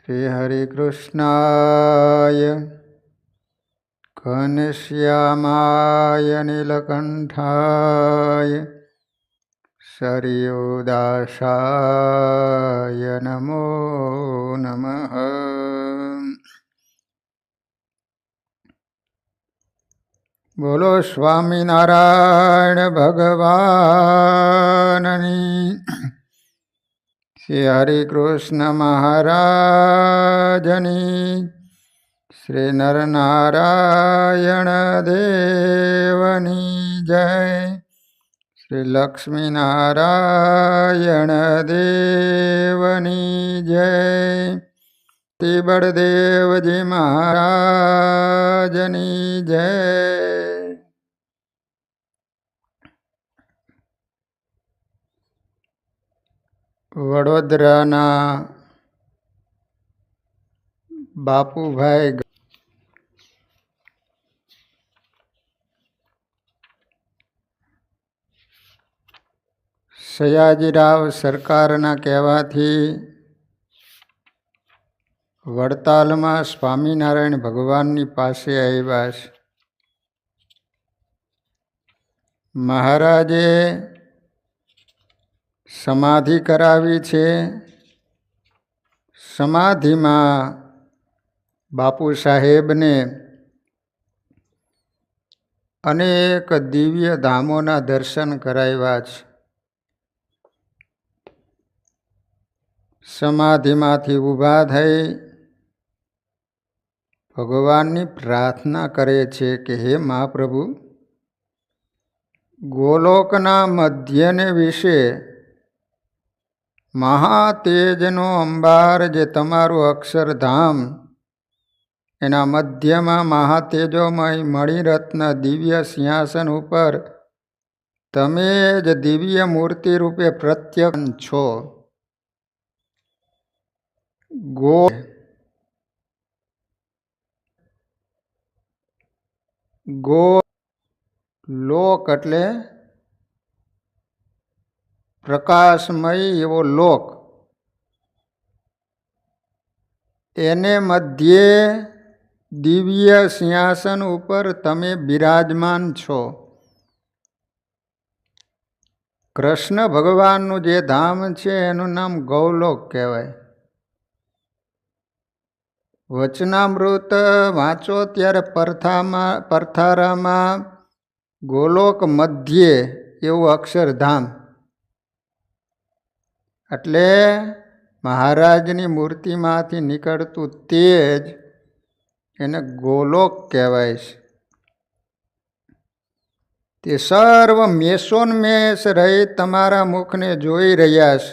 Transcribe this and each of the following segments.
श्रीहरिकृष्णाय घनश्यामाय नीलकण्ठाय सरयूदासाय नमो नमः। बोलो स्वामीनारायण भगवाननी। श्री हरिकृष्ण महाराजनी। श्री नरनारायण देवनी जय। श्री लक्ष्मी नारायण देवनी जय। श्री बड़देव जी महाराजनी जय। वडोदराना बापूभाई સયાજીરાવ સરકારના કહેવાથી વડતાલમાં સ્વામિનારાયણ ભગવાનની પાસે આવ્યા છે. મહારાજે સમાધિ કરાવી છે. સમાધિમાં બાપુ સાહેબને અનેક દિવ્ય ધામોના દર્શન કરાવ્યા છે. સમાધિમાંથી ઊભા થઈ ભગવાનની પ્રાર્થના કરે છે કે હે મહાપ્રભુ, ગોલોકના મધ્યને વિશે મહાતેજનો અંબાર જે તમારું અક્ષરધામ, એના મધ્યમાં મહાતેજોમય મણિરત્ન દિવ્ય સિંહાસન ઉપર તમે જ દિવ્ય મૂર્તિ રૂપે પ્રત્યક્ષ છો. લોક એટલે પ્રકાશમય એવો લોક, એને મધ્યે દિવ્ય સિંહાસન ઉપર તમે બિરાજમાન છો. કૃષ્ણ ભગવાનનું જે ધામ છે એનું નામ ગૌલોક કહેવાય. વચનામૃત વાંચો ત્યારે પરથારામાં ગોલોક મધ્યે એવું અક્ષરધામ, એટલે મહારાજની મૂર્તિમાંથી નીકળતું તેજ એને ગોલોક કહેવાય છે. તે સર્વ મેષોન્મેષ રહી તમારા મુખને જોઈ રહ્યા છે.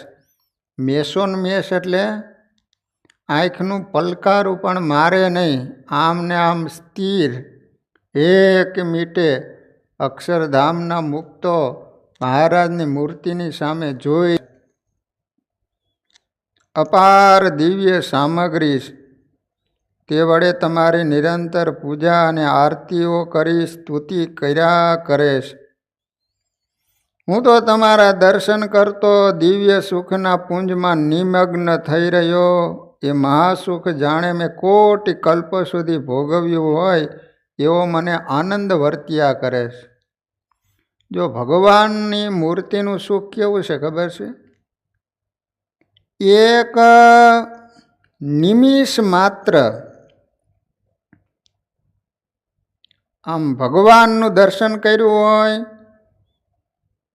મેષોન્મેષ એટલે આંખનું પલકારું પણ મારે નહીં, આમ ને આમ સ્થિર એક મીટે અક્ષરધામના મુક્તો મહારાજની મૂર્તિની સામે જોઈ. અપાર દિવ્ય સામગ્રી, તે વડે તમારી નિરંતર પૂજા અને આરતીઓ કરી સ્તુતિ કર્યા કરે છે. હું તો તમારા દર્શન કરતો દિવ્ય સુખના પુંજમાં નિમગ્ન થઈ રહ્યો. એ મહાસુખ જાણે મેં કોટી કલ્પ સુધી ભોગવ્યું હોય એવો મને આનંદ વર્ત્યા કરે છે. જો ભગવાનની મૂર્તિનું સુખ કેવું છે ખબર છે? એક નિમિષ માત્ર આમ ભગવાનનું દર્શન કર્યું હોય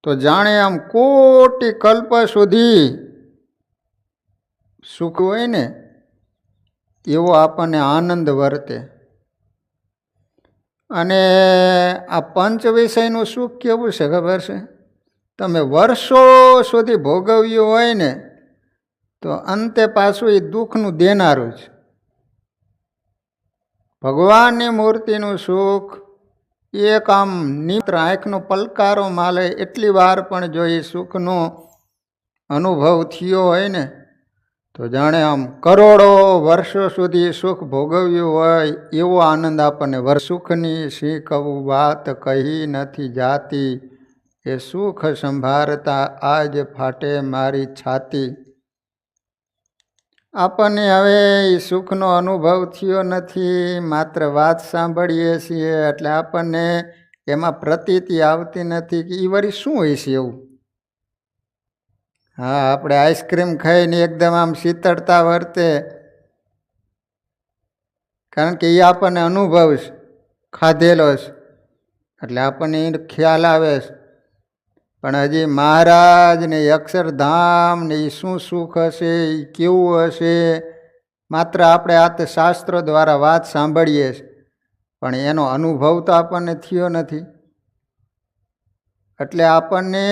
તો જાણે આમ કોટી કલ્પ સુધી સુખ હોય ને એવો આપણને આનંદ વર્તે. અને આ પંચ વિષયનું સુખ કેવું છે ખબર છે? તમે વર્ષો સુધી ભોગવ્યું હોય ને તો અંતે પાછું એ દુઃખનું દેનારું છે. ભગવાનની મૂર્તિનું સુખ એક આમ નિત્ર આંખનો પલકારો માલે એટલી વાર પણ જો એ સુખનો અનુભવ થયો હોય ને તો જાણે આમ કરોડો વર્ષો સુધી સુખ ભોગવ્યું હોય એવો આનંદ આપણને. સુખની શી કહું વાત કહી નથી જાતી, એ સુખ સંભાળતા આજ ફાટે મારી છાતી. આપણને હવે એ સુખનો અનુભવ થયો નથી, માત્ર વાત સાંભળીએ છીએ એટલે આપણને એમાં પ્રતીતિ આવતી નથી કે એ વળી શું હોય છે એવું. હા, આપણે આઈસ્ક્રીમ ખાઈને એકદમ આમ શીતળતા વર્તે, કારણ કે એ આપણને અનુભવ છે, ખાધેલો છે એટલે આપણને એ ખ્યાલ આવે છે. પણ હજી મહારાજ ને અક્ષરધામ ને એ શું સુખ હશે, એ કેવું હશે, માત્ર આપણે આ તો શાસ્ત્રો દ્વારા વાત સાંભળીએ છીએ, પણ એનો અનુભવ તો આપણને થયો નથી. એટલે આપણને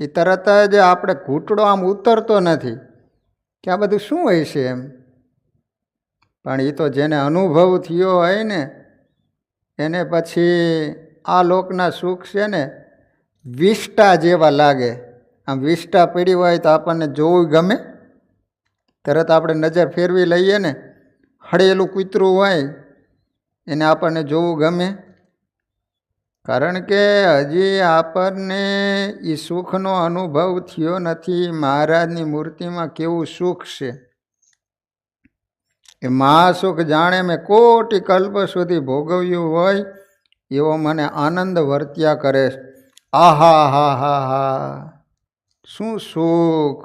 એ તરત જ આપણે ઘૂંટડો આમ ઉતરતો નથી કે આ બધું શું હોય છે એમ. પણ એ તો જેને અનુભવ થયો હોય ને એને પછી આ લોકના સુખ છે ને વિષ્ટા જેવા લાગે. આમ વિષ્ટા પડી હોય તો આપણને જોવું ગમે, તરત આપણે નજર ફેરવી લઈએ ને. હળેલું કૂતરું હોય એને આપણને જોવું ગમે, કારણ કે હજી આપણને એ સુખનો અનુભવ થયો નથી. મહારાજની મૂર્તિમાં કેવું સુખ છે એ મહાસુખ જાણે મેં કોટી કલ્પ સુધી ભોગવ્યું હોય એવો મને આનંદ વર્ત્યા કરે. આહા હા હા હા, શું સુખ!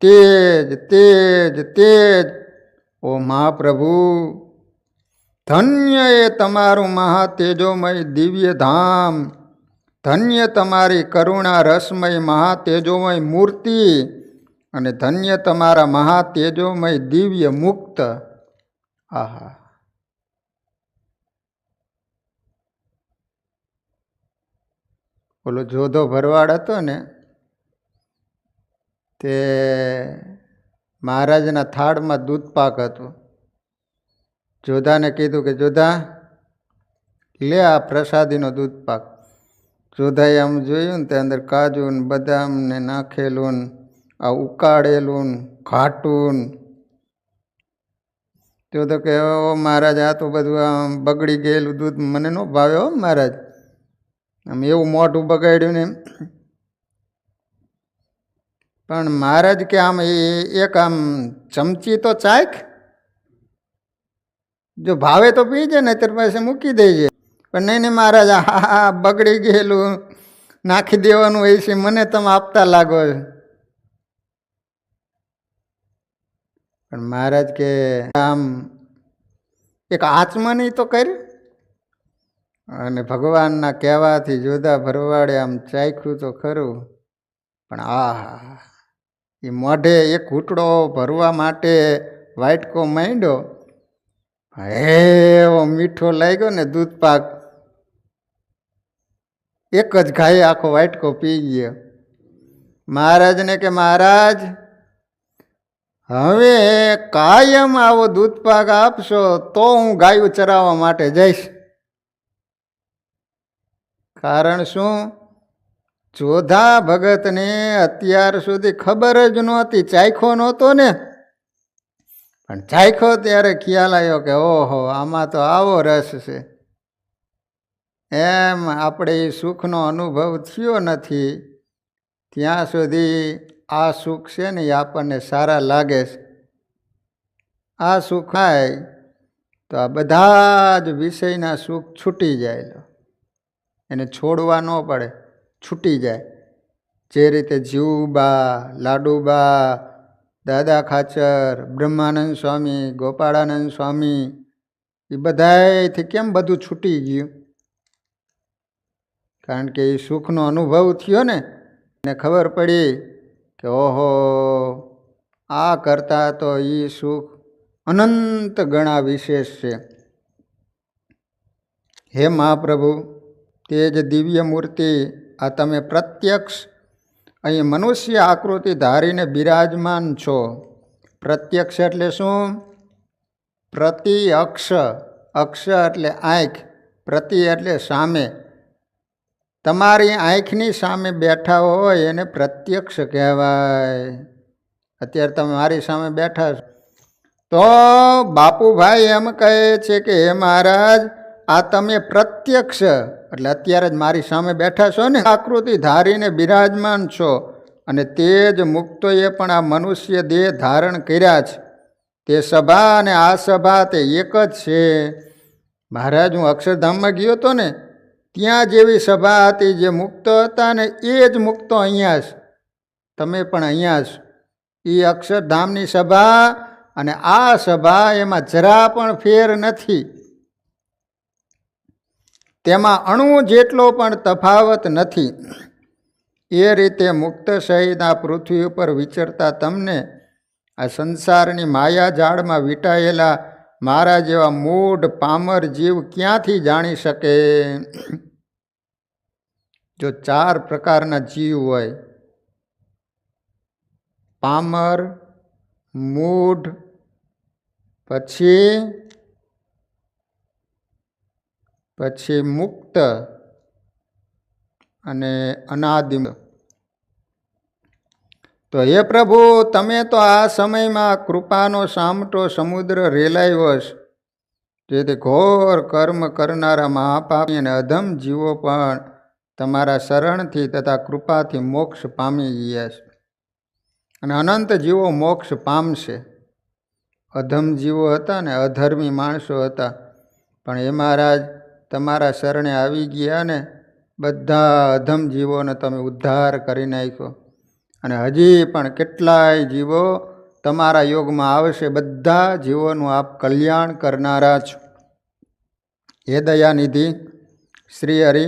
તેજ તેજ તેજ! ઓ મહાપ્રભુ, ધન્ય એ તમારું મહાતેજોમય દિવ્ય ધામ, ધન્ય તમારી કરુણા રસમય મહાતેજોમય મૂર્તિ, અને ધન્ય તમારા મહાતેજોમય દિવ્ય મુક્ત. આહા! ઓલો જોધો ભરવાડ હતો ને તે મહારાજના થાળમાં દૂધપાક હતું. જોધાને કીધું કે જોધા લે આ પ્રસાદીનો દૂધપાક. જોધાએ આમ જોયું ને તે અંદર કાજુ ને બદામ ને નાખેલું ને આ ઉકાળેલું ઘાટું. જોધો કે ઓ મહારાજ, આ તો બધું આમ બગડી ગયેલું દૂધ મને ન ભાવે હો મહારાજ. આમ એવું મોઢું બગાડ્યું ને. પણ મહારાજ કે આમ એક આમ ચમચી તો ચાખ, જો ભાવે તો પીજે ને ત્યારે પાસે મૂકી દેજે. પણ નહીં નહીં મહારાજ, આ બગડી ગયેલું નાખી દેવાનું હોય છે, મને તમે આપતા લાગો. પણ મહારાજ કે આમ એક આચમની તો કરી. અને ભગવાનના કહેવાથી જોધા ભરવાડે આમ ચાખ્યું તો ખરું, પણ આહા, એ મોઢે એક ઘૂંટડો ભરવા માટે વાટકો માંડ્યો, એવો મીઠો લાગ્યો ને દૂધપાક, એક જ ઘાયે આખો વાટકો પી ગયો. મહારાજને કે મહારાજ, હવે કાયમ આવો દૂધપાક આપશો તો હું ગાયું ચરાવવા માટે જઈશ. કારણ શું? જોધા ભગતને અત્યાર સુધી ખબર જ નહોતી, ચાખ્યો નહોતો ને. પણ ચાખ્યો ત્યારે ખ્યાલ આવ્યો કે ઓહો, આમાં તો આવો રસ છે. એમ આપણે એ સુખનો અનુભવ થયો નથી ત્યાં સુધી આ સુખ છે ને એ આપણને સારા લાગે છે. આ સુખ થાય તો આ બધા જ વિષયના સુખ છૂટી જાય, એને છોડવા ન પડે, છૂટી જાય. જે રીતે જીવુબા, લાડુબા, દાદા ખાચર, બ્રહ્માનંદ સ્વામી, ગોપાળાનંદ સ્વામી, એ બધાથી કેમ બધું છૂટી ગયું? કારણ કે એ સુખનો અનુભવ થયો ને, એને ખબર પડી કે ઓહો, આ કરતાં તો એ સુખ અનંત ગણા વિશેષ છે. હે મહાપ્રભુ, તે જ દિવ્ય મૂર્તિ, આ તમે પ્રત્યક્ષ અહીં મનુષ્ય આકૃતિ ધારીને બિરાજમાન છો. પ્રત્યક્ષ એટલે શું? પ્રતિ અક્ષ, અક્ષ એટલે આંખ, પ્રતિ એટલે સામે. તમારી આંખની સામે બેઠા હોય એને પ્રત્યક્ષ કહેવાય. અત્યારે તમે મારી સામે બેઠા છો તો બાપુભાઈ એમ કહે છે કે હે મહારાજ, આ તમે પ્રત્યક્ષ એટલે અત્યારે જ મારી સામે બેઠા છો ને, આકૃતિ ધારીને બિરાજમાન છો, અને તે જ મુક્તોએ પણ આ મનુષ્ય દેહ ધારણ કર્યા છે. તે સભા અને આ સભા તે એક જ છે. મહારાજ, હું અક્ષરધામમાં ગયો હતો ને, ત્યાં જેવી સભા હતી, જે મુક્ત હતા ને એ જ મુક્તો અહીંયા છે. તમે પણ અહીંયા છો. એ અક્ષરધામની સભા અને આ સભા એમાં જરા પણ ફેર નથી. તેમાં અણુ જેટલો પણ તફાવત નથી. એ રીતે મુક્ત સહિત આ પૃથ્વી ઉપર વિચરતા તમને આ સંસારની માયા જાળમાં વીંટાયેલા મારા જેવા મૂઢ પામર જીવ ક્યાંથી જાણી શકે? જો 4 પ્રકારના જીવ હોય, પામર, મૂઢ, પછી મુક્ત અને અનાદિ. તો હે પ્રભુ, તમે તો આ સમયમાં કૃપાનો સામટો સમુદ્ર રેલાવ્યો છે, જેથી ઘોર કર્મ કરનારા મહાપાપી અને અધમ જીવો પણ તમારા શરણથી તથા કૃપાથી મોક્ષ પામી ગયા છે. અને અનંત જીવો મોક્ષ પામશે. અધમ જીવો હતા ને, અધર્મી માણસો હતા, પણ એ મહારાજ તમારા શરણે આવી ગયા ને બધા અધમ જીવોને તમે ઉદ્ધાર કરી નાખ્યો. અને હજી પણ કેટલાય જીવો તમારા યોગમાં આવશે. બધા જીવોનું આપ કલ્યાણ કરનારા છો. હે દયાનિધિ શ્રી હરિ,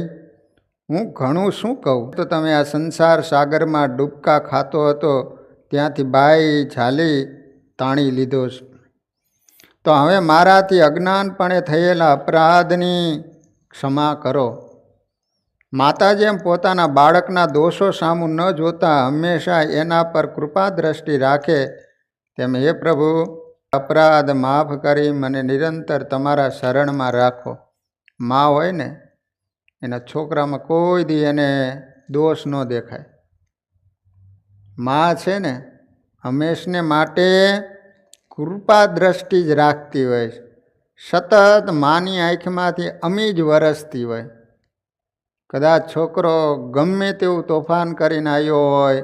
હું ઘણું શું કહું. તો તમે આ સંસાર સાગરમાં ડૂબકા ખાતો હતો ત્યાંથી બાઈ ઝાલી તાણી લીધો છે. તો હવે મારાથી અજ્ઞાનપણે થયેલા અપરાધની ક્ષમા કરો. માતા જેમ પોતાના બાળકના દોષો સામું ન જોતા હંમેશા એના પર કૃપા દ્રષ્ટિ રાખે, તેમ હે પ્રભુ, અપરાધ માફ કરી મને નિરંતર તમારા શરણમાં રાખો. મા હોય ને, એના છોકરામાં કોઈ દી એને દોષ ન દેખાય. મા છે ને હંમેશને માટે કૃપા દ્રષ્ટિ જ રાખતી હોય. સતત માની આંખમાંથી અમી જ વરસતી હોય. કદાચ છોકરો ગમે તેવું તોફાન કરીને આવ્યો હોય,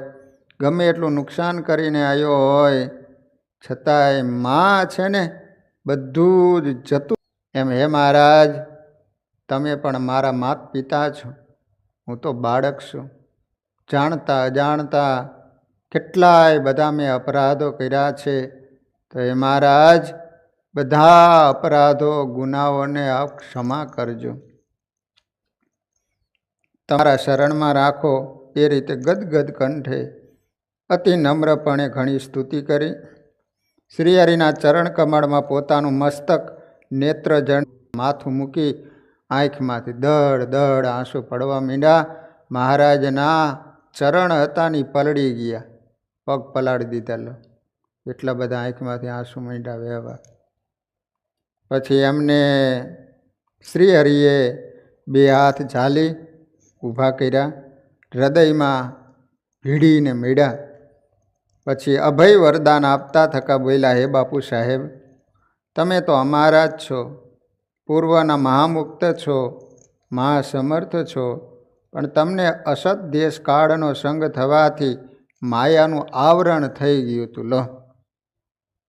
ગમે એટલું નુકસાન કરીને આવ્યો હોય, છતાંય મા છે ને બધું જ જતું. એમ હે મહારાજ, તમે પણ મારા માત પિતા છો, હું તો બાળક છું. જાણતા અજાણતા કેટલાય બધા મેં અપરાધો કર્યા છે. તો એ મહારાજ, બધા અપરાધો ગુનાઓને આપ ક્ષમા કરજો. તમારા શરણમાં રાખો. એ રીતે ગદગદ કંઠે અતિ નમ્રપણે ઘણી સ્તુતિ કરી શ્રીહરિના ચરણ કમળમાં પોતાનું મસ્તક નેત્રજળ માથું મૂકી આંખમાંથી દળ દળ આંસુ પડવા માંડ્યા. મહારાજના ચરણ હતા ની પલળી ગયા, પગ પલાળી દીધા. લો, એટલા બધા આંખમાંથી આંસુ માંડ્યા વહેવા. પછી એમને શ્રીહરિએ 2 હાથ ઝાલી ઊભા કર્યા, હૃદયમાં ભીડીને મળ્યા. પછી અભય વરદાન આપતા થકા બોલ્યા, હે બાપુ સાહેબ, તમે તો અમારા જ છો, પૂર્વના મહામુક્ત છો, મહાસમર્થ છો, પણ તમને અસત દેશ કાળનો સંગ થવાથી માયાનું આવરણ થઈ ગયું હતું. લો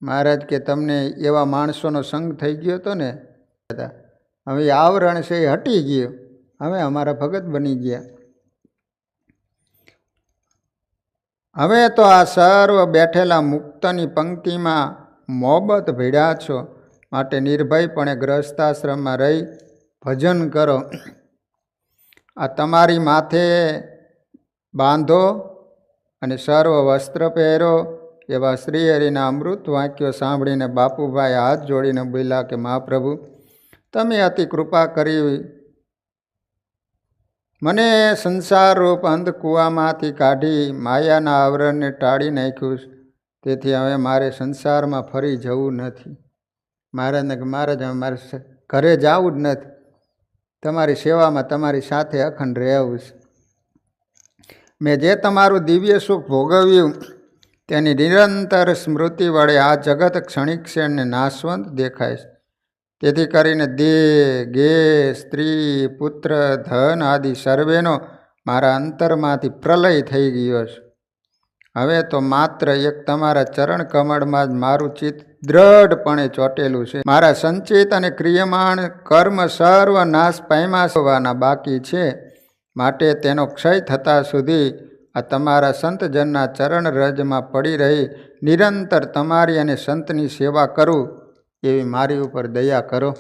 મહારાજ કે તમને એવા માણસોનો સંગ થઈ ગયો હતો ને, હવે આવરણ છે એ હટી ગયું, હવે અમારા ભગત બની ગયા. હવે તો આ સર્વ બેઠેલા મુક્તની પંક્તિમાં મોહબત ભીડ્યા છો, માટે નિર્ભયપણે ગ્રહસ્થાશ્રમમાં રહી ભજન કરો. આ તમારી માથે બાંધો અને સર્વ વસ્ત્ર પહેરો. એવા શ્રીહરિના અમૃત વાક્યો સાંભળીને બાપુભાઈ હાથ જોડીને બોલ્યા કે મહાપ્રભુ, તમે અતિ કૃપા કરી મને સંસારરૂપ અંધકૂવામાંથી કાઢી માયાના આવરણને ટાળી નાખ્યું. તેથી હવે મારે સંસારમાં ફરી જવું નથી. મહારાજને કે મહારાજ, હવે મારે ઘરે જવું જ નથી, તમારી સેવામાં તમારી સાથે અખંડ રહેવું છે. મેં જે તમારું દિવ્ય સુખ ભોગવ્યું તેની નિરંતર સ્મૃતિ વડે આ જગત ક્ષણિક ક્ષણને નાશવંત દેખાય છે. તેથી કરીને દેહ, ગે, સ્ત્રી, પુત્ર, ધન આદિ સર્વેનો મારા અંતરમાંથી પ્રલય થઈ ગયો છે. હવે તો માત્ર એક તમારા ચરણ કમળમાં જ મારું ચિત્ત દ્રઢપણે ચોટેલું છે. મારા સંચિત અને ક્રિયમાણ કર્મ સર્વ નાશ પામ્યા હોવાના બાકી છે. માટે તેનો ક્ષય થતાં સુધી આ તમારા સંતજનના ચરણ રજમાં પડી રહી નિરંતર તમારી અને સંતની સેવા કરું એવી મારી ઉપર દયા કરો.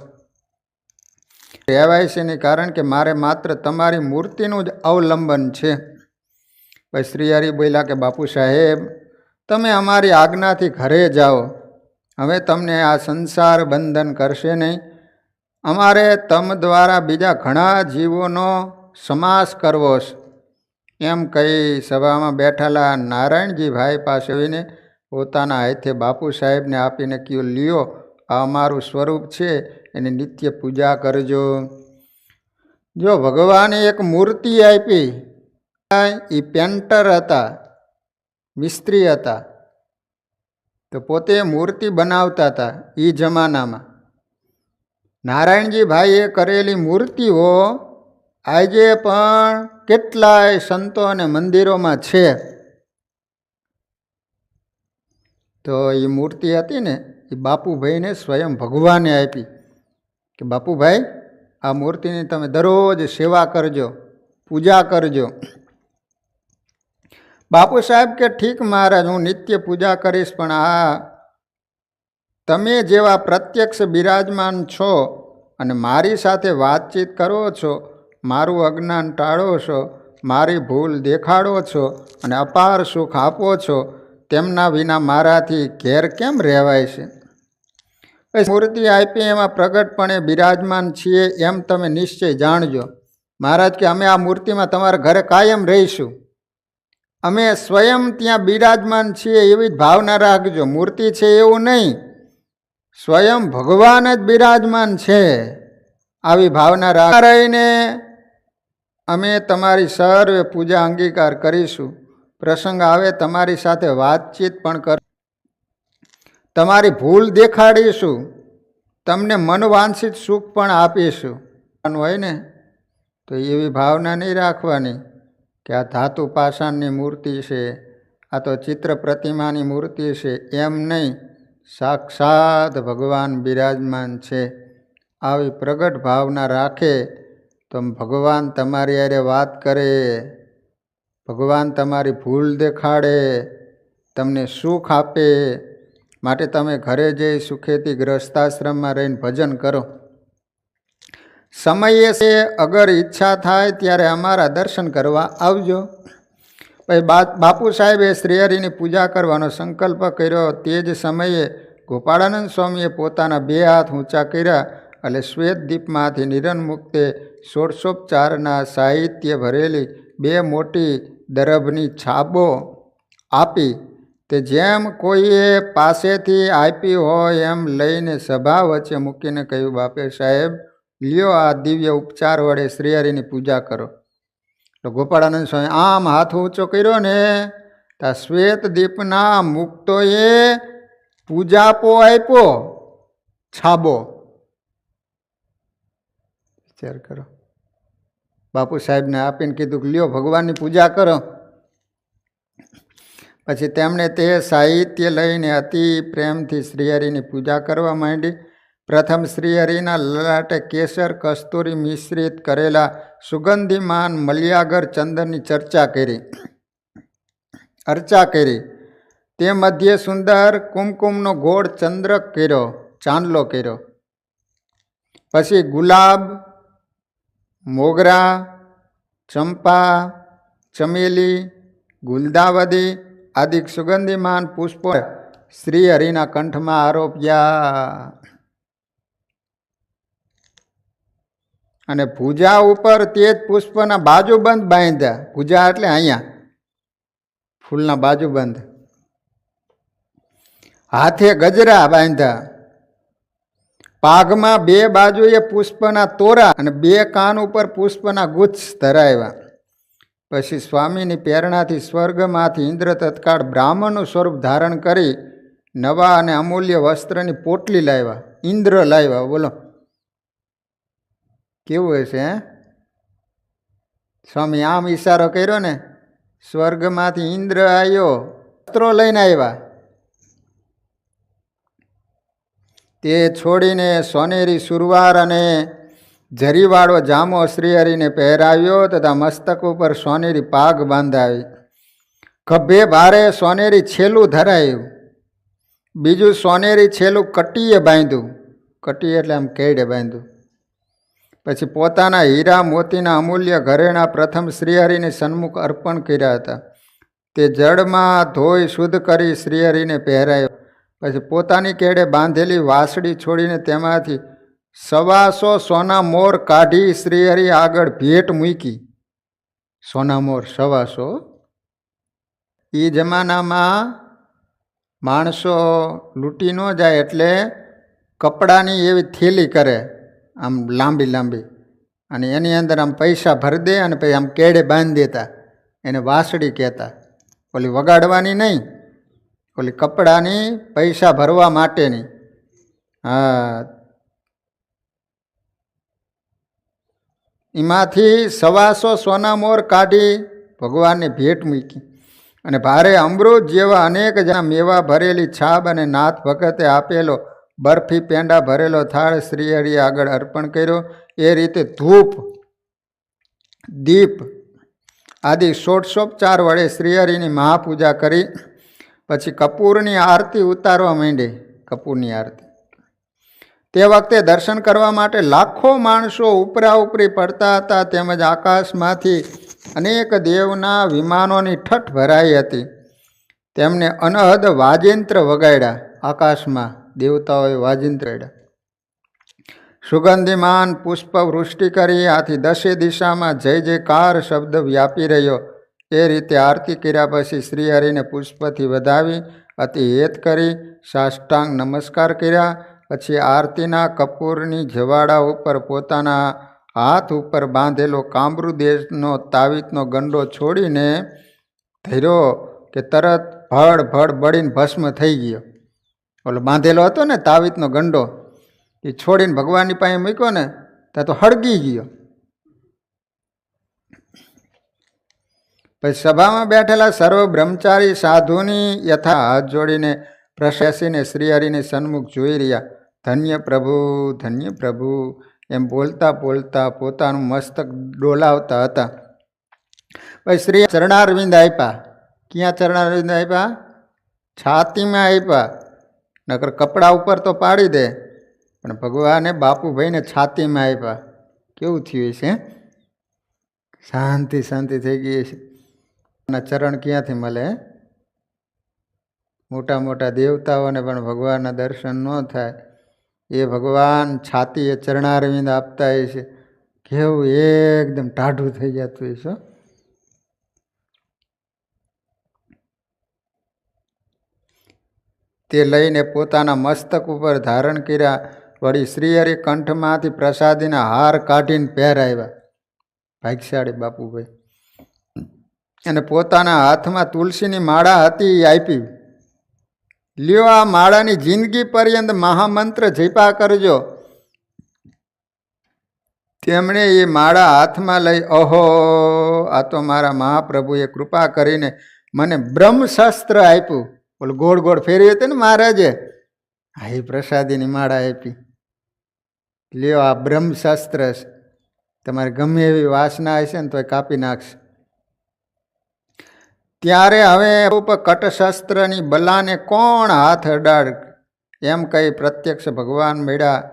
કહેવાય છે નહીં, કારણ કે મારે માત્ર તમારી મૂર્તિનું જ અવલંબન છે. પછી શ્રી હરિ બોલ્યા કે બાપુ સાહેબ, તમે અમારી આજ્ઞાથી ઘરે જાઓ. હવે તમને આ સંસાર બંધન કરશે નહીં. અમારે તમ દ્વારા બીજા ઘણા જીવોનો સમાસ કરવો છે. એમ કહી સભામાં બેઠેલા નારાયણજી ભાઈ પાસે આવીને પોતાના હાથે બાપુ સાહેબને આપીને કહ્યું, લ્યો આ અમારું સ્વરૂપ છે, એની નિત્ય પૂજા કરજો. જો ભગવાને એક મૂર્તિ આપી, એ પેન્ટર હતા, મિસ્ત્રી હતા, તો પોતે મૂર્તિ બનાવતા હતા. એ જમાનામાં નારાયણજી ભાઈએ કરેલી મૂર્તિઓ આજે પણ કેટલાય સંતો અને મંદિરોમાં છે. તો એ મૂર્તિ હતી ને, એ બાપુભાઈને સ્વયં ભગવાને આપી કે બાપુભાઈ, આ મૂર્તિની તમે દરરોજ સેવા કરજો, પૂજા કરજો. બાપુ સાહેબ કે ઠીક મહારાજ, હું નિત્ય પૂજા કરીશ, પણ આ તમે જેવા પ્રત્યક્ષ બિરાજમાન છો અને મારી સાથે વાતચીત કરો છો, મારું અજ્ઞાન ટાળો છો, મારી ભૂલ દેખાડો છો અને અપાર સુખ આપો છો, તેમના વિના મારાથી ઘેર કેમ રહેવાય છે? મૂર્તિ આપી એમાં પ્રગટપણે બિરાજમાન છીએ એમ તમે નિશ્ચય જાણજો. મહારાજ કે અમે આ મૂર્તિમાં તમારા ઘરે કાયમ રહીશું, અમે સ્વયં ત્યાં બિરાજમાન છીએ એવી જ ભાવના રાખજો. મૂર્તિ છે એવું નહીં, સ્વયં ભગવાન જ બિરાજમાન છે આવી ભાવના રહીને અમે તમારી સર્વે પૂજા અંગીકાર કરીશું. પ્રસંગ આવે તમારી સાથે વાતચીત પણ કર, તમારી ભૂલ દેખાડીશું, તમને મનવાંછિત સુખ પણ આપીશું. હોય ને તો એવી ભાવના નહીં રાખવાની કે આ ધાતુ પાષાણની મૂર્તિ છે, આ તો ચિત્ર પ્રતિમાની મૂર્તિ છે, એમ નહીં. સાક્ષાત ભગવાન બિરાજમાન છે આવી પ્રગટ ભાવના રાખે તો ભગવાન તમારી હારે વાત કરે, ભગવાન તમારી ભૂલ દેખાડે, તમને સુખ આપે. માટે તમે ઘરે જઈ સુખેથી ગ્રસ્તાશ્રમમાં રહીને ભજન કરો. સમયે છે અગર ઈચ્છા થાય ત્યારે અમારા દર્શન કરવા આવજો. પછી બાપુ સાહેબે શ્રીહરિની પૂજા કરવાનો સંકલ્પ કર્યો. તે જ સમયે ગોપાળાનંદ સ્વામીએ પોતાના બે હાથ ઊંચા કર્યા એટલે શ્વેત દીપમાંથી નિરંમુક્તે ષોડશોપચારના સાહિત્ય ભરેલી બે મોટી દરભની છાબો આપી. તે જેમ કોઈએ પાસેથી આપી હોય એમ લઈને સભા વચ્ચે મૂકીને કહ્યું, બાપે સાહેબ લ્યો આ દિવ્ય ઉપચાર વડે શ્રીહરિની પૂજા કરો. તો ગોપાળાનંદ સ્વામી આમ હાથ ઊંચો કર્યો ને, તા શ્વેત દીપના મુક્તોએ પૂજાપો આપ્યો, છાબો. વિચાર કરો. બાપુ સાહેબને આપીને કીધું કે લ્યો ભગવાનની પૂજા કરો. પછી તેમણે તે સાહિત્ય લઈને અતિ પ્રેમથી શ્રીહરિની પૂજા કરવા માંડી. પ્રથમ શ્રીહરિના લલાટે કેસર કસ્તુરી મિશ્રિત કરેલા સુગંધીમાન મલ્યાગર ચંદનની અર્ચા કરી. તે મધ્યે સુંદર કુમકુમનો ગોળ ચંદ્રક કર્યો, ચાંદલો કર્યો. પછી ગુલાબ, મોગરા, ચંપા, ચમેલી, ગુલદાવદી આદિ સુગંધીમાન પુષ્પો શ્રીહરિના કંઠમાં આરોપ્યા અને ભુજા ઉપર તે જ પુષ્પના બાજુબંધ બાંધ્યા. ભુજા એટલે અહીંયા ફૂલના બાજુબંધ. હાથે ગજરા બાંધ્યા. પાઘમાં બે બાજુએ પુષ્પના તોરા અને બે કાન ઉપર પુષ્પના ગુચ્છ ધરાવ્યા. પછી સ્વામીની પ્રેરણાથી સ્વર્ગમાંથી ઇન્દ્ર તત્કાળ બ્રાહ્મણનું સ્વરૂપ ધારણ કરી નવા અને અમૂલ્ય વસ્ત્રની પોટલી લાવ્યા. ઇન્દ્ર લાવ્યા. બોલો કેવું હશે હે? સ્વામી આમ ઈશારો કર્યો ને, સ્વર્ગમાંથી ઇન્દ્ર આવ્યો વસ્ત્રો લઈને આવ્યા. તે છોડીને સોનેરી સુરવાર અને જરીવાળો જામો શ્રીહરિને પહેરાવ્યો તથા મસ્તક ઉપર સોનેરી પાગ બાંધાવી. ખભે ભારે સોનેરી છેલું ધરાયું. બીજું સોનેરી છેલું કટીએ બાંધ્યું. કટી એટલે આમ કેડે બાંધ્યું. પછી પોતાના હીરા મોતીના અમૂલ્ય ઘરેણા પ્રથમ શ્રીહરિને સન્મુખ અર્પણ કર્યા હતા. તે જળમાં ધોઈ શુદ્ધ કરી શ્રીહરિને પહેરાયો. પછી પોતાની કેડે બાંધેલી વાસળી છોડીને તેમાંથી 125 સોના મોર કાઢી શ્રીહરિ આગળ ભેટ મૂકી. સોના મોર 125. એ જમાનામાં માણસો લૂંટી ન જાય એટલે કપડાની એવી થેલી કરે, આમ લાંબી લાંબી, અને એની અંદર આમ પૈસા ભરી દે અને પછી આમ કેડે બાંધી દેતા. એને વાસળી કહેતા. ઓલી વગાડવાની નહીં, ઓલી કપડાની પૈસા ભરવા માટેની. હા, એમાંથી 125 સોના મોર કાઢી ભગવાનને ભેટ મૂકી અને ભારે અમૃત જેવા અનેક જણા મેવા ભરેલી છાબ અને નાથ ભગતે આપેલો બરફી પેંડા ભરેલો થાળ શ્રીહરિ આગળ અર્પણ કર્યો. એ રીતે ધૂપ, દીપ આદિ ષોડશોપચાર વડે શ્રીહરિની મહાપૂજા કરી પછી કપૂરની આરતી ઉતારવા માંડી. કપૂરની આરતી તે વખતે દર્શન કરવા માટે લાખો માણસો ઉપરા ઉપરી પડતા હતા. તેમજ આકાશમાંથી અનેક દેવના વિમાનોની ઠઠ ભરાઈ હતી. તેમને અનહદ વાજિંત્ર વગાડ્યા. આકાશમાં દેવતાઓએ વાજિંત્ર વગાડ્યા. સુગંધિમાન પુષ્પ વૃષ્ટિ કરી. આથી 10 દિશામાં જય જયકાર શબ્દ વ્યાપી રહ્યો. એ રીતે આરતી કર્યા પછી શ્રીહરિને પુષ્પથી વધાવી અતિ હેત કરી સાષ્ટાંગ નમસ્કાર કર્યા. પછી આરતીના કપૂરની જવાડા ઉપર પોતાના હાથ ઉપર બાંધેલો કામરૂ દેશનો તાવીતનો ગંડો છોડીને ધર્યો કે તરત ભડ ભડ બળીને ભસ્મ થઈ ગયો. ઓલો બાંધેલો હતો ને તાવીતનો ગંડો, એ છોડીને ભગવાનની પાસે મૂક્યો ને ત્યાં તો હળગી ગયો. પછી સભામાં બેઠેલા સર્વ બ્રહ્મચારી સાધુની યથા હાથ જોડીને પ્રશંસીને શ્રીહરિને સન્મુખ જોઈ રહ્યા. ધન્ય પ્રભુ, ધન્ય પ્રભુ એમ બોલતા બોલતા પોતાનું મસ્તક ડોલાવતા હતા. પછી શ્રી ચરણારવિંદ આપ્યા. ક્યાં ચરણારવિંદ આપ્યા? છાતીમાં આપ્યા. નકર કપડા ઉપર તો પાડી દે, પણ ભગવાને બાપુભાઈને છાતીમાં આપ્યા. કેવું થયું છે? શાંતિ શાંતિ થઈ ગઈ છે. ચરણ ક્યાંથી મળે? મોટા મોટા દેવતાઓને પણ ભગવાનના દર્શન ન થાય. એ ભગવાન છાતીએ ચરણારવિંદ આપતા હોય છે. કેવું એકદમ ટાઢું થઈ જતું હોય છે. તે લઈને પોતાના મસ્તક ઉપર ધારણ કર્યા. વળી શ્રીહરિ કંઠમાંથી પ્રસાદીના હાર કાઢીને પહેરાવ્યા. ભાગ્યશાળી બાપુભાઈ. અને પોતાના હાથમાં તુલસીની માળા હતી એ આપી. લ્યો, આ માળાની જિંદગી પર્યંત મહામંત્ર જપા કરજો. તેમણે એ માળા હાથમાં લઈ, ઓહો, આ તો મારા મહાપ્રભુએ કૃપા કરીને મને બ્રહ્મશાસ્ત્ર આપ્યું. બોલ, ગોળ ગોળ ફેરવી હતી ને મહારાજે, આ એ પ્રસાદીની માળા આપી. લ્યો, આ બ્રહ્મશાસ્ત્ર છે. તમારે ગમે એવી વાસના હશે ને તો કાપી નાખશે. ત્યારે હવે કટશસ્ત્રની બલાને કોણ હાથ અડાડ એમ કહી પ્રત્યક્ષ ભગવાન મળ્યા.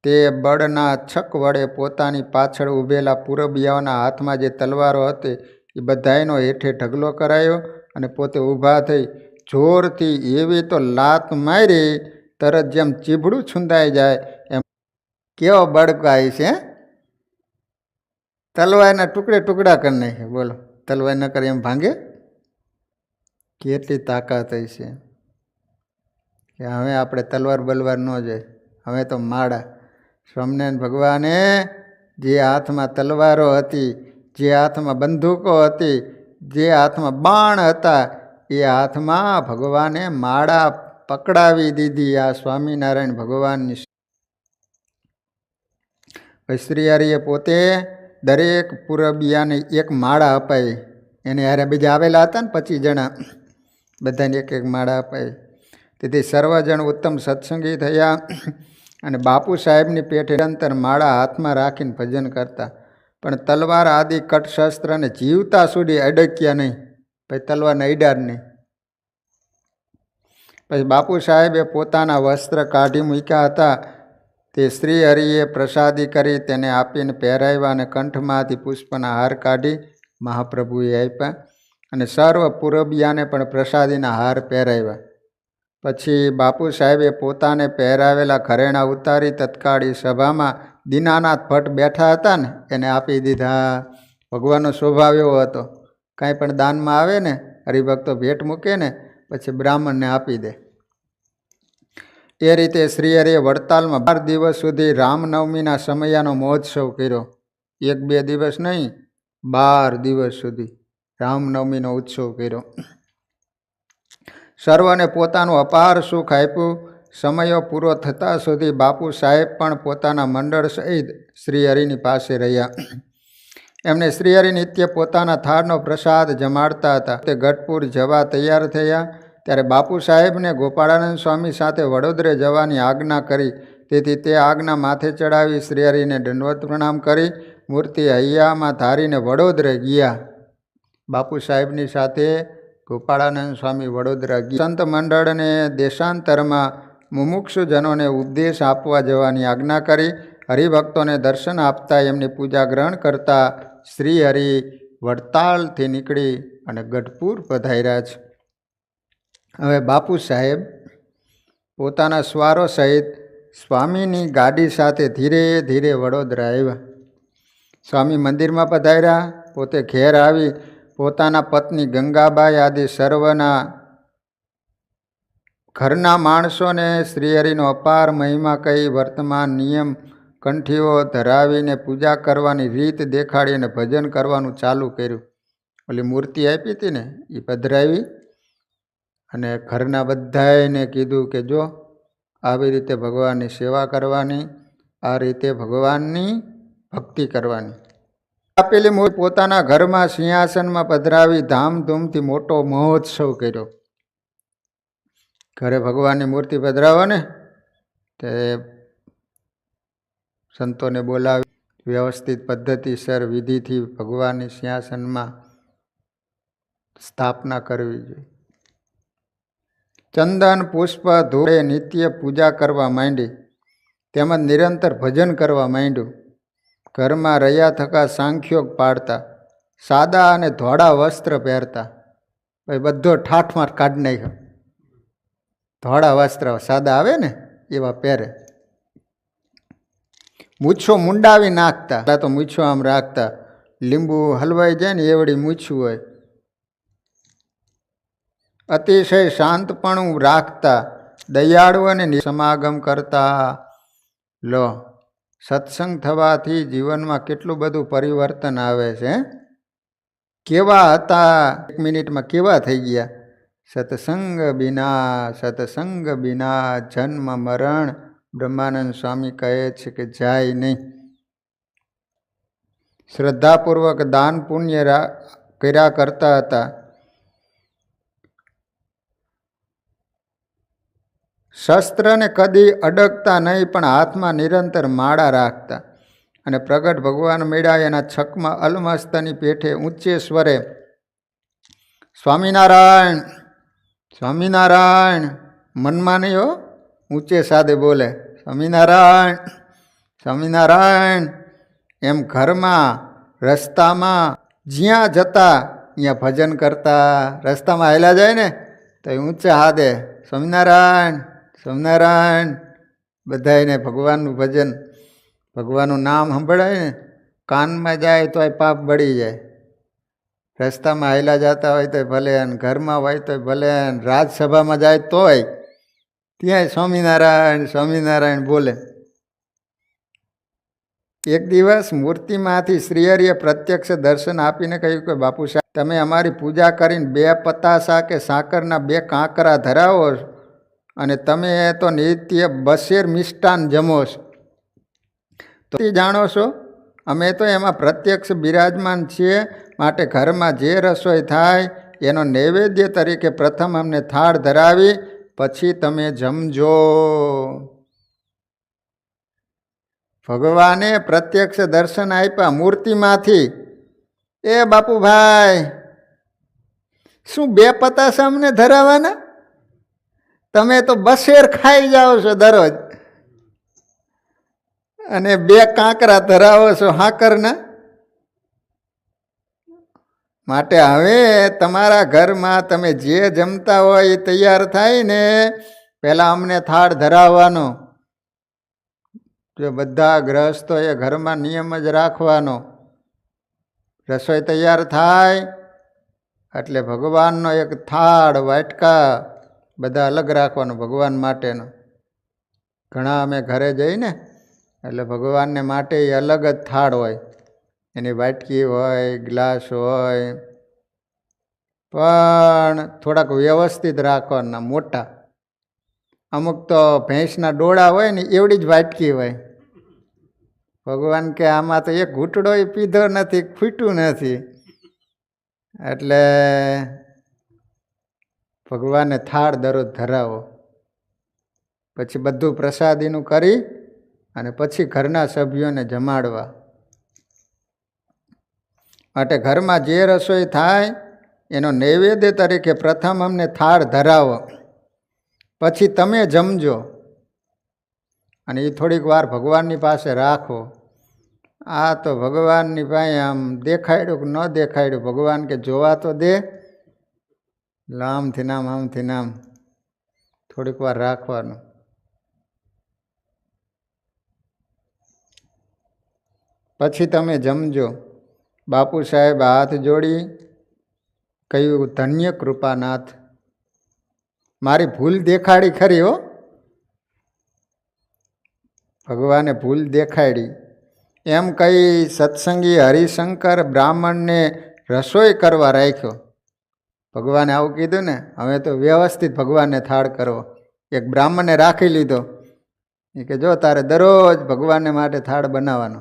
તે બળના છક વડે પોતાની પાછળ ઊભેલા પૂરબિયાઓના હાથમાં જે તલવારો હતી એ બધાયનો હેઠે ઢગલો કરાયો અને પોતે ઊભા થઈ જોરથી એવી તો લાત મારી, તરત જેમ ચીભડું છૂંદાઈ જાય એમ. કેવો બળકાય છે! તલવારના ટુકડે ટુકડા કરી નાખે. બોલો, તલવાર ન કરે એમ ભાંગે? કેટલી તાકાત છે કે હવે આપણે તલવાર બલવાર ન જાય, હવે તો માળા. સ્વામિનારાયણ ભગવાને જે હાથમાં તલવારો હતી, જે હાથમાં બંદૂકો હતી, જે હાથમાં બાણ હતા, એ હાથમાં ભગવાને માળા પકડાવી દીધી. આ સ્વામિનારાયણ ભગવાનની. શ્રીહરિએ પોતે દરેક પૂરબિયાને એક માળા અપાઈ. એને હારે બીજા આવેલા હતા ને 25 જણા. બધાને એક એક માળા અપાય. તેથી સર્વજણ ઉત્તમ સત્સંગી થયા અને બાપુ સાહેબની પેઠે નિરંતર માળા હાથમાં રાખીને ભજન કરતા. પણ તલવાર આદિ કટશસ્ત્રને જીવતા સુધી અડક્યા નહીં. પછી તલવારને અડ્યા જ નહીં. પછી બાપુ સાહેબે પોતાના વસ્ત્ર કાઢી મૂક્યા હતા. તે શ્રી હરિએ પ્રસાદી કરી તેને આપીને પહેરાવ્યા અને કંઠમાંથી પુષ્પના હાર કાઢી મહાપ્રભુએ આપ્યા અને સર્વ પુરબિયાને પણ પ્રસાદીના હાર પહેરાવ્યા. પછી બાપુ સાહેબે પોતાને પહેરાવેલા ઘરેણાં ઉતારી તત્કાળી સભામાં દીનાનાથ ભટ્ટ બેઠા હતા ને એને આપી દીધા. ભગવાનનો સ્વભાવ એવો હતો, કાંઈ પણ દાનમાં આવે ને હરિભક્તો ભેટ મૂકે ને પછી બ્રાહ્મણને આપી દે. એ રીતે શ્રીહરિએ વડતાલમાં 12 દિવસ સુધી રામનવમીના સમયાનો મહોત્સવ કર્યો. 1-2 દિવસ નહીં, 12 દિવસ સુધી રામનવમીનો ઉત્સવ કર્યો. સર્વને પોતાનું અપાર સુખ આપ્યું. સમયો પૂરો થતાં સુધી બાપુ સાહેબ પણ પોતાના મંડળ સહિત શ્રીહરિની પાસે રહ્યા. એમને શ્રીહરિ નિત્ય પોતાના થાળનો પ્રસાદ જમાડતા હતા. તે ગઢપુર જવા તૈયાર થયા ત્યારે બાપુ સાહેબને ગોપાળાનંદ સ્વામી સાથે વડોદરે જવાની આજ્ઞા કરી. તેથી તે આજ્ઞા માથે ચડાવી શ્રીહરિને દંડવત પ્રણામ કરી મૂર્તિ હૈયામાં ધારીને વડોદરે ગયા. બાપુ સાહેબની સાથે ગોપાળાનંદ સ્વામી વડોદરા ગયા. સંત મંડળને દેશાંતરમાં મુમુક્ષુજનોને ઉપદેશ આપવા જવાની આજ્ઞા કરી. હરિભક્તોને દર્શન આપતા એમની પૂજા ગ્રહણ કરતા શ્રીહરિ વડતાલથી નીકળી અને ગઢપુર પધાર્યા છે. હવે બાપુ સાહેબ પોતાના સ્વારો સહિત સ્વામીની ગાડી સાથે ધીરે ધીરે વડોદરા આવ્યા. સ્વામી મંદિરમાં પધાર્યા. પોતે ઘેર આવી પોતાના પત્ની ગંગાબાઈ આદિ સર્વના ઘરના માણસોને શ્રીહરિનો અપાર મહિમા કહી વર્તમાન નિયમ કંઠીઓ ધરાવીને પૂજા કરવાની રીત દેખાડીને ભજન કરવાનું ચાલુ કર્યું. ઓલી મૂર્તિ આપી હતી ને એ પધરાવી અને ઘરના બધાને કીધું કે જો આવી રીતે ભગવાનની સેવા કરવાની, આ રીતે ભગવાનની ભક્તિ કરવાની. આપેલી મૂર્તિ પોતાના ઘરમાં સિંહાસનમાં પધરાવી ધામધૂમથી મોટો મહોત્સવ કર્યો. ઘરે ભગવાનની મૂર્તિ પધરાવો ને તે સંતોને બોલાવી વ્યવસ્થિત પદ્ધતિસર વિધિથી ભગવાનની સિંહાસનમાં સ્થાપના કરવી જોઈએ. ચંદન પુષ્પ ધૂળે નિત્ય પૂજા કરવા માંડી. તેમજ નિરંતર ભજન કરવા માંડ્યું. ઘરમાં રહ્યા થકા સાંખ્યોગ પાડતા. સાદા અને ધોળા વસ્ત્ર પહેરતા. ભાઈ બધો ઠાઠમાર કાઢી નાખ્યો. ધોળા વસ્ત્ર સાદા આવે ને એવા પહેરે. મૂછો મુંડાવી નાખતા. પહેલાં તો મૂછો આમ રાખતા, લીંબુ હલવાઈ જાય ને એવડી મૂછું હોય. અતિશય શાંતપણું રાખતા. દયાળુ અને સમાગમ કરતા. લો, સત્સંગ થવાથી જીવનમાં કેટલું બધું પરિવર્તન આવે છે. કેવા હતા 1 મિનિટમાં કેવા થઈ ગયા. સત્સંગ બિના જન્મ મરણ બ્રહ્માનંદ સ્વામી કહે છે કે જાય નહીં. શ્રદ્ધાપૂર્વક દાન પુણ્ય કર્યા કરતા હતા. શસ્ત્રને કદી અડકતા નહીં પણ હાથમાં નિરંતર માળા રાખતા. અને પ્રગટ ભગવાન મળ્યા એના છકમાં અલમસ્તની પેઠે ઊંચે સ્વરે સ્વામિનારાયણ સ્વામિનારાયણ, મનમાં નહીં હો, ઊંચે સાદે બોલે સ્વામિનારાયણ સ્વામિનારાયણ. એમ ઘરમાં રસ્તામાં જ્યાં જતા ત્યાં ભજન કરતા. રસ્તામાં હાલ્યા જાય ને તો ઊંચે હાથે સ્વામિનારાયણ સ્વામિનારાયણ. બધાને ભગવાનનું ભજન, ભગવાનનું નામ સંભળાય ને કાનમાં જાય તો પાપ બળી જાય. રસ્તામાં હાલ્યા જતા હોય તો ભલે, અને ઘરમાં હોય તો ભલે, રાજસભામાં જાય તોય ત્યાં સ્વામિનારાયણ સ્વામિનારાયણ બોલે. એક દિવસ મૂર્તિમાંથી શ્રીહરિએ પ્રત્યક્ષ દર્શન આપીને કહ્યું કે બાપુ સાહેબ, તમે અમારી પૂજા કરીને 2 પતાસા કે સાકરના 2 કાંકરા ધરાવો અને તમે તો નિત્ય 2 મિષ્ટાન જમો છો. તો જાણો છો અમે તો એમાં પ્રત્યક્ષ બિરાજમાન છીએ, માટે ઘરમાં જે રસોઈ થાય એનો નૈવેદ્ય તરીકે પ્રથમ અમને થાળ ધરાવી પછી તમે જમજો. ભગવાને પ્રત્યક્ષ દર્શન આપ્યા મૂર્તિમાંથી. એ બાપુભાઈ, શું 2 પતાસા અમને ધરાવવાના? તમે તો બસેર ખાઈ જાઓ છો દરરોજ, અને 2 કાંકરા ધરાવો છો હાકરના. માટે હવે તમારા ઘરમાં તમે જે જમતા હોય એ તૈયાર થાય ને પહેલાં અમને થાળ ધરાવવાનો. જો બધા ગ્રહસ્થોએ ઘરમાં નિયમ જ રાખવાનો. રસોઈ તૈયાર થાય એટલે ભગવાનનો એક થાળ વાટકા બધા અલગ રાખવાનો ભગવાન માટેનો. ઘણા અમે ઘરે જઈને એટલે ભગવાનને માટે એ અલગ જ થાળ હોય, એની વાટકી હોય, ગ્લાસ હોય, પણ થોડાક વ્યવસ્થિત રાખવાના, મોટા. અમુક તો ભેંસના ડોળા હોય ને એવડી જ વાટકી હોય. ભગવાન કે આમાં તો એક ઘૂંટડો પીધો નથી, ખૂટ્યું નથી. એટલે ભગવાનને થાળ દરરોજ ધરાવો. પછી બધું પ્રસાદીનું કરી અને પછી ઘરના સભ્યોને જમાડવા. માટે ઘરમાં જે રસોઈ થાય એનો નૈવેદ્ય તરીકે પ્રથમ અમને થાળ ધરાવો પછી તમે જમજો. અને એ થોડીક વાર ભગવાનની પાસે રાખો. આ તો ભગવાનની પાસે આમ દેખાડ્યું કે ન દેખાડ્યું, ભગવાન કે જોવા તો દે. આમથી નામ આમથી નામ થોડીક વાર રાખવાનું. પછી તમે જમજો. બાપુ સાહેબ હાથ જોડી કહ્યું, ધન્ય કૃપાનાથ, મારી ભૂલ દેખાડી ખરી હો. ભગવાને ભૂલ દેખાડી. એમ કહી સત્સંગી હરિશંકર બ્રાહ્મણને રસોઈ કરવા રાખ્યો. ભગવાને આવું કીધું ને, હવે તો વ્યવસ્થિત ભગવાનને થાળ કરવો. એક બ્રાહ્મણને રાખી લીધો. એ કે જો તારે દરરોજ ભગવાનને માટે થાળ બનાવવાનો.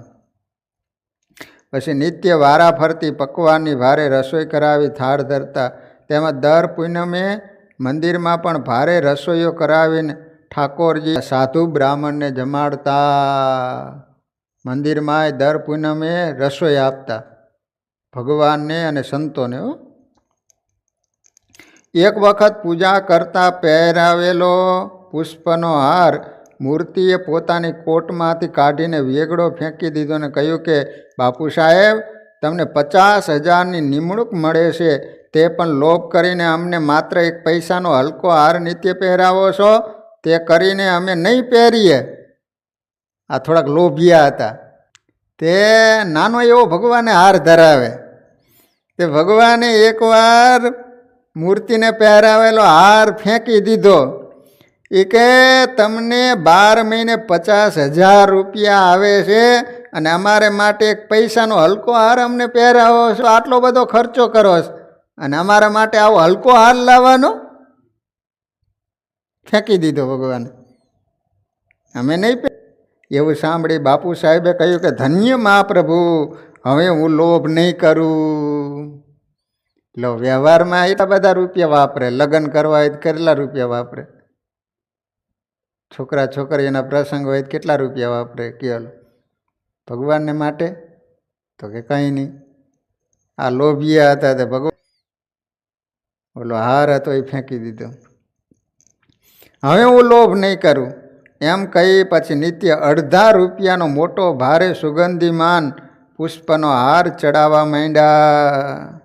પછી નિત્ય વારા ફરતી પકવાનની ભારે રસોઈ કરાવી થાળ ધરતા. તેમાં દર પૂનમે મંદિરમાં પણ ભારે રસોઈઓ કરાવીને ઠાકોરજી સાધુ બ્રાહ્મણને જમાડતા. મંદિરમાં દર પૂનમે રસોઈ આપતા ભગવાનને અને સંતોને. એક વખત પૂજા કરતા પહેરાવેલો પુષ્પનો હાર મૂર્તિએ પોતાની કોટમાંથી કાઢીને વેગળો ફેંકી દીધો અને કહ્યું કે બાપુ સાહેબ, તમને 50,000ની નિમણૂક મળે છે, તે પણ લોભ કરીને અમને માત્ર 1 પૈસાનો હલકો હાર નિત્ય પહેરાવો છો. તે કરીને અમે નહીં પહેરીએ. આ થોડાક લોભિયા હતા. તે નાનો એવો ભગવાને હાર ધરાવે. તે ભગવાને એકવાર મૂર્તિને પહેરાવેલો હાર ફેંકી દીધો. એ કે તમને 12 મહિને 50,000 રૂપિયા આવે છે અને અમારે માટે 1 પૈસાનો હલકો હાર અમને પહેરાવો છો, આટલો બધો ખર્ચો કરો છો અને અમારા માટે આવો હલકો હાર લાવવાનો? ફેંકી દીધો ભગવાન. અમે નહીં. એવું સાંભળી બાપુ સાહેબે કહ્યું કે ધન્ય મહાપ્રભુ, હવે હું લોભ નહીં કરું. લો, વ્યવહારમાં એટલા બધા રૂપિયા વાપરે, લગ્ન કરવા હોય કેટલા રૂપિયા વાપરે, છોકરા છોકરીઓના પ્રસંગ હોય કેટલા રૂપિયા વાપરે. કેલ ભગવાનને માટે તો કે કંઈ નહીં. આ લોભિયા હતા તે ભગવાન ઓલો હાર હતો એ ફેંકી દીધો. હવે હું લોભ નહીં કરું એમ કહી પછી નિત્ય 1/2 રૂપિયાનો મોટો ભારે સુગંધીમાન પુષ્પનો હાર ચડાવવા માંડ્યા.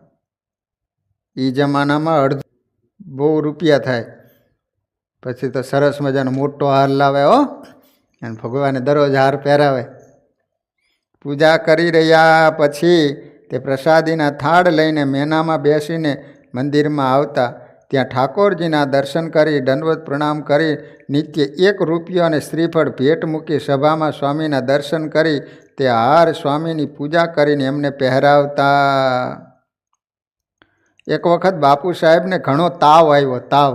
એ જમાનામાં બહુ રૂપિયા થાય. પછી તો સરસ મજાનો મોટો હાર લાવે હો, અને ભગવાને દરરોજ હાર પહેરાવે. પૂજા કરી રહ્યા પછી તે પ્રસાદીના થાળ લઈને મેનામાં બેસીને મંદિરમાં આવતા. ત્યાં ઠાકોરજીના દર્શન કરી દંડવત પ્રણામ કરી નિત્ય 1 રૂપિયો અને શ્રીફળ ભેટ મૂકી સભામાં સ્વામીના દર્શન કરી તે હાર સ્વામીની પૂજા કરીને એમને પહેરાવતા. એક વખત બાપુ સાહેબને ઘણો તાવ આવ્યો. તાવ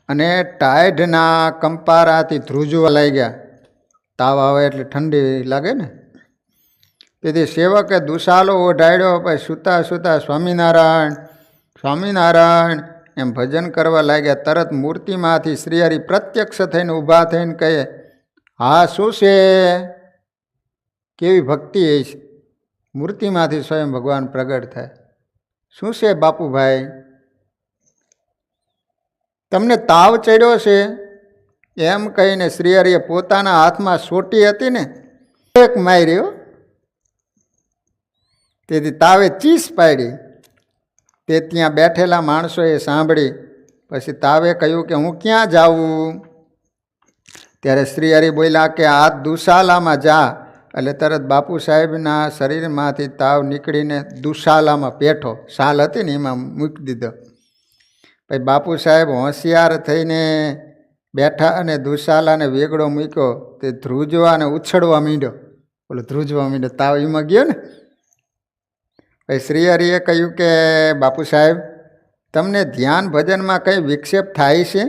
અને ટાઈડના કંપારાથી ધ્રુજવા લાગ્યા. તાવ આવે એટલે ઠંડી લાગે ને. તેથી સેવકે દુશાલો ઓઢાડ્યો. પછી સૂતા સૂતા સ્વામિનારાયણ સ્વામિનારાયણ એમ ભજન કરવા લાગ્યા. તરત મૂર્તિમાંથી શ્રીહરિ પ્રત્યક્ષ થઈને ઊભા થઈને કહે, હા શું છે? કેવી ભક્તિ એ છે. મૂર્તિમાંથી સ્વયં ભગવાન પ્રગટ થાય. શું છે બાપુભાઈ, તમને તાવ ચડ્યો છે? એમ કહીને શ્રીહરિએ પોતાના હાથમાં સોટી હતી ને એક માર્યો, તેથી તાવે ચીસ પાડી. તે ત્યાં બેઠેલા માણસોએ સાંભળી. પછી તાવે કહ્યું કે હું ક્યાં જાઉં? ત્યારે શ્રીહરિ બોલ્યા કે આ દુશાલામાં જા. એટલે તરત બાપુ સાહેબના શરીરમાંથી તાવ નીકળીને દુશાલામાં પેઠો, શાલ હતી ને એમાં મૂકી દીધો. પછી બાપુ સાહેબ હોશિયાર થઈને બેઠા અને દુશાલાને વેગળો મૂક્યો. તે ધ્રુજવા અને ઉછળવા માંડ્યો. બોલો ધ્રુજવા માંડ્યો, તાવ એમાં ગયો ને. પછી શ્રીહરિએ કહ્યું કે બાપુ સાહેબ, તમને ધ્યાન ભજનમાં કંઈ વિક્ષેપ થાય છે?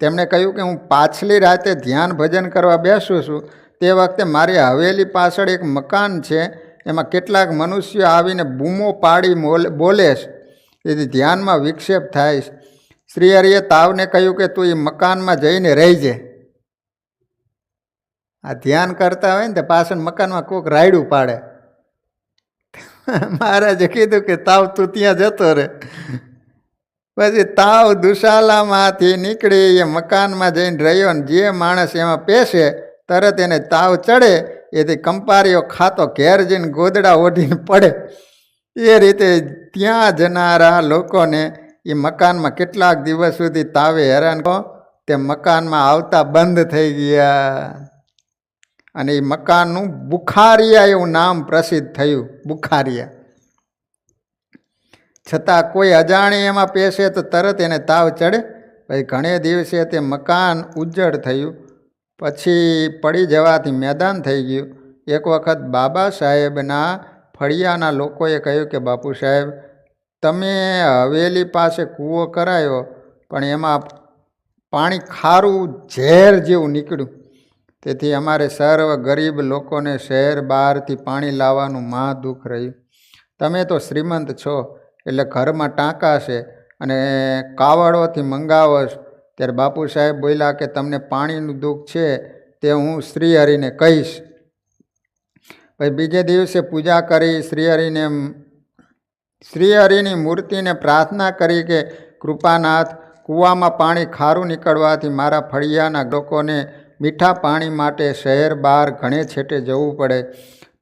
તેમણે કહ્યું કે હું પાછલી રાતે ધ્યાન ભજન કરવા બેસું છું. તે વખતે મારી હવેલી પાછળ એક મકાન છે. એમાં કેટલાક મનુષ્યો આવીને બૂમો પાડી બોલે છે. તેથી ધ્યાનમાં વિક્ષેપ થાય છે. શ્રીહરિએ તાવને કહ્યું કે તું એ મકાનમાં જઈને રહેજે. આ ધ્યાન કરતા હોય ને તો પાછળ મકાનમાં કોઈક રાયડું પાડે. મહારાજે કીધું કે તાવ તું ત્યાં જતો રહે. પછી તાવ દુશાલામાંથી નીકળી એ મકાનમાં જઈને રહ્યો ને જે માણસ એમાં પેશે તરત એને તાવ ચડે. એથી કંપારીઓ ખાતો ઘેર જઈને ગોદડા ઓઢીને પડે. એ રીતે ત્યાં જનારા લોકોને એ મકાનમાં કેટલાક દિવસ સુધી તાવે હેરાન તે મકાનમાં આવતા બંધ થઈ ગયા. અને એ મકાનનું બુખારિયા એવું નામ પ્રસિદ્ધ થયું, બુખારિયા. છતાં કોઈ અજાણી એમાં પેશે તો તરત એને તાવ ચડે. પછી ઘણે દિવસે તે મકાન ઉજ્જડ થયું. પછી પડી જવાથી મેદાન થઈ ગયું. એક વખત બાબા સાહેબના ફળિયાના લોકોએ કહ્યું કે બાપુ સાહેબ, તમે હવેલી પાસે કૂવો કરાયો પણ એમાં પાણી ખારું ઝેર જેવું નીકળ્યું. તેથી અમારે સર્વ ગરીબ લોકોને શહેર બહારથી પાણી લાવવાનું મહા દુઃખ રહ્યું. તમે તો શ્રીમંત છો એટલે ઘરમાં ટાંકા છે અને કાવડોથી મંગાવો છો. ત્યારે બાપુ સાહેબ બોલ્યા કે તમને પાણીનું દુઃખ છે તે હું શ્રીહરિને કહીશ. પછી બીજે દિવસે પૂજા કરી શ્રીહરિની મૂર્તિને પ્રાર્થના કરી કે કૃપાનાથ, કૂવામાં પાણી ખારું નીકળવાથી મારા ફળિયાના લોકોને મીઠા પાણી માટે શહેર બહાર ઘણે છેટે જવું પડે,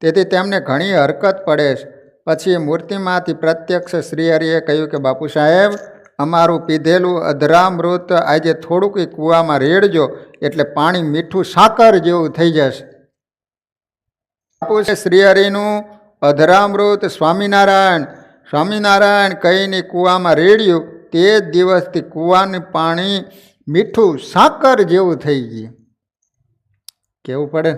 તેથી તેમને ઘણી હરકત પડે છે. પછી એ મૂર્તિમાંથી પ્રત્યક્ષ શ્રીહરિએ કહ્યું કે બાપુ સાહેબ, અમારું પીધેલું અધરામૃત આજે થોડુંક કૂવામાં રેડજો એટલે પાણી મીઠું સાકર જેવું થઈ જશે. બાપુ શ્રીહરિનું અધરામૃત સ્વામિનારાયણ સ્વામિનારાયણ કહીને કૂવામાં રેડ્યું. તે જ દિવસથી કૂવાનું પાણી મીઠું સાકર જેવું થઈ ગયું. કેવું પડે.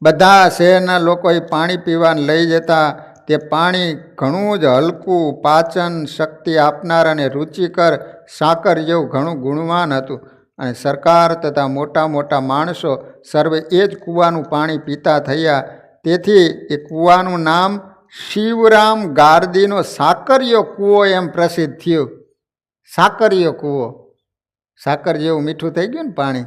બધા શહેરના લોકો એ પાણી પીવાને લઈ જતા. તે પાણી ઘણું જ હલકું, પાચન શક્તિ આપનાર અને રુચિકર સાકર જેવું ઘણું ગુણવાન હતું. અને સરકાર તથા મોટા મોટા માણસો સર્વે એ જ કૂવાનું પાણી પીતા થયા. તેથી એ કૂવાનું નામ શિવરામ ગારદીનો સાકરિયો કૂવો એમ પ્રસિદ્ધ થયું. સાકરિયો કૂવો, સાકર જેવું મીઠું થઈ ગયું ને પાણી.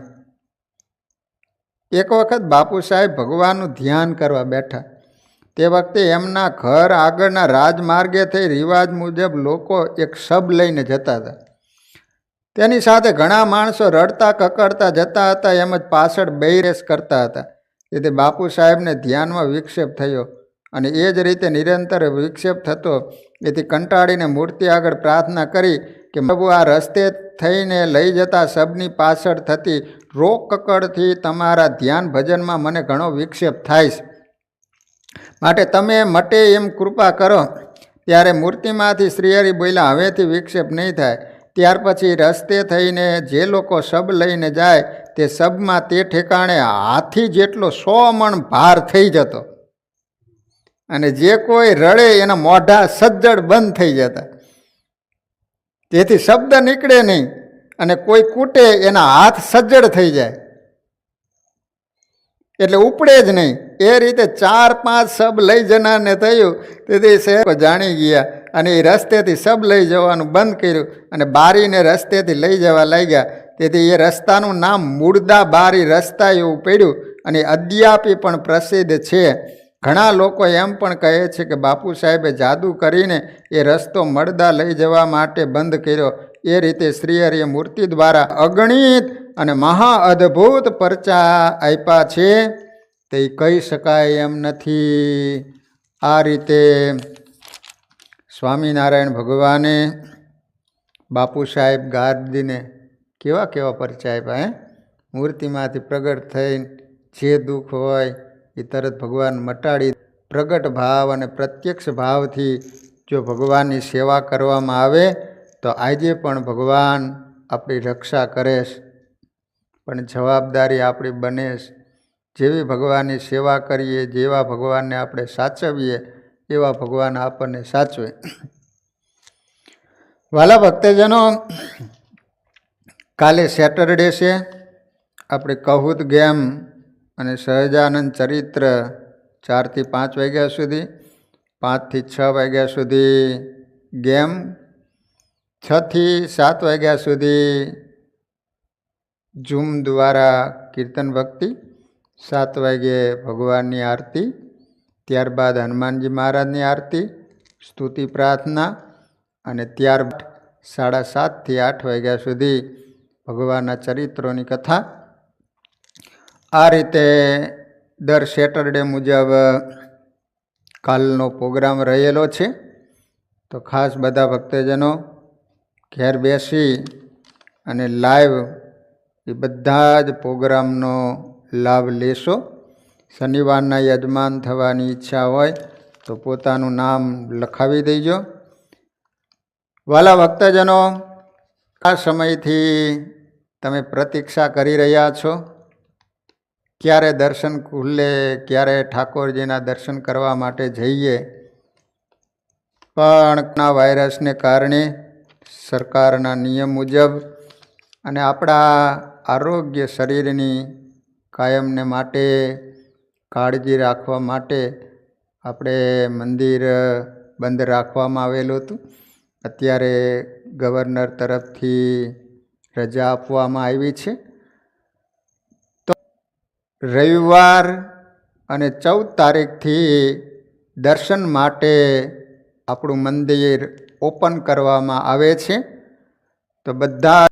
એક વખત બાપુ સાહેબ ભગવાનનું ધ્યાન કરવા બેઠા. તે વખતે એમના ઘર આગળના રાજમાર્ગે થઈ રિવાજ મુજબ લોકો એક શબ લઈને જતા હતા. તેની સાથે ઘણા માણસો રડતા કકડતા જતા હતા, એમ જ પાછળ બૈરેસ કરતા હતા. તેથી બાપુ સાહેબને ધ્યાનમાં વિક્ષેપ થયો અને એ જ રીતે નિરંતર વિક્ષેપ થતો. એથી કંટાળીને મૂર્તિ આગળ પ્રાર્થના કરી કે પ્રભુ, આ રસ્તે થઈને લઈ જતા શબની પાછળ થતી રોક કકડથી તમારા ધ્યાન ભજનમાં મને ઘણો વિક્ષેપ થાય છે, માટે તમે મટે એમ કૃપા કરો. ત્યારે મૂર્તિમાંથી શ્રીહરિ બોલ્યા, હવેથી વિક્ષેપ નહીં થાય. ત્યાર પછી રસ્તે થઈને જે લોકો શબ લઈને જાય તે શબમાં તે ઠેકાણે હાથી જેટલો 100 મણ ભાર થઈ જતો અને જે કોઈ રડે એના મોઢા સજ્જડ બંધ થઈ જતા. તેથી શબ્દ નીકળે નહીં અને કોઈ કૂટે એના હાથ સજ્જડ થઈ જાય એટલે ઉપડે જ નહીં. એ રીતે 4-5 સબ લઈ જનારને થયું. તેથી શેખ જાણી ગયા અને એ રસ્તેથી સબ લઈ જવાનું બંધ કર્યું અને બારીને રસ્તેથી લઈ જવા લાગ્યા. તેથી એ રસ્તાનું નામ મુર્દા બારી રસ્તા એવું પડ્યું અને અદ્યાપી પણ પ્રસિદ્ધ છે. ઘણા લોકો એમ પણ કહે છે કે બાપુ સાહેબે જાદુ કરીને એ રસ્તો મળદા લઈ જવા માટે બંધ કર્યો. એ રીતે શ્રીહરિએ મૂર્તિ દ્વારા અગણિત અને મહા અદ્ભુત પરચા આપ્યા છે તે કહી શકાય એમ નથી. આ રીતે સ્વામિનારાયણ ભગવાને બાપુ સાહેબ ગાર્દીને કેવા કેવા પરચા આપ્યા. મૂર્તિમાંથી પ્રગટ થઈને જે દુઃખ હોય એ તરત ભગવાન મટાડી પ્રગટ ભાવ અને પ્રત્યક્ષ ભાવથી જો ભગવાનની સેવા કરવામાં આવે તો આજે પણ ભગવાન આપણી રક્ષા કરે છે. પણ જવાબદારી આપણી બને છે. જેવી ભગવાનની સેવા કરીએ, જેવા ભગવાનને આપણે સાચવીએ એવા ભગવાન આપણને સાચવે. વાલા ભક્તજનો, કાલે સેટરડે છે. આપણે કહુત ગેમ અને સહજાનંદ ચરિત્ર 4 થી 5 વાગ્યા સુધી, 5 થી 6 વાગ્યા સુધી ગેમ, 6 થી 7 વાગ્યા સુધી ઝૂમ દ્વારા કીર્તન ભક્તિ, 7 વાગ્યે ભગવાનની આરતી, ત્યારબાદ હનુમાનજી મહારાજની આરતી, સ્તુતિ પ્રાર્થના અને ત્યારબાદ 7:30 થી 8 વાગ્યા સુધી ભગવાનના ચરિત્રોની કથા. આ રીતે દર સેટરડે મુજબ કાલનો પ્રોગ્રામ રહેલો છે. તો ખાસ બધા ભક્તજનો ઘેર બેસી અને લાઈવ એ બધા જ પ્રોગ્રામનો લાભ લેશો. શનિવારના યજમાન થવાની ઈચ્છા હોય તો પોતાનું નામ લખાવી દેજો. વાલા ભક્તજનો, આ સમયથી તમે પ્રતીક્ષા કરી રહ્યા છો ક્યારે દર્શન ખુલે, ક્યારે ઠાકોરજીના દર્શન કરવા માટે જઈએ. પણ કોરોના વાયરસને કારણે સરકારના નિયમ મુજબ અને આપણા આરોગ્ય શરીરની કાયમને માટે કાળજી રાખવા માટે આપણે મંદિર બંધ રાખવામાં આવેલું હતું. અત્યારે ગવર્નર તરફથી રજા આપવામાં આવી છે. તો રવિવાર અને 14 તારીખથી દર્શન માટે આપણું મંદિર ઓપન કરવામાં આવે છે. તો બધા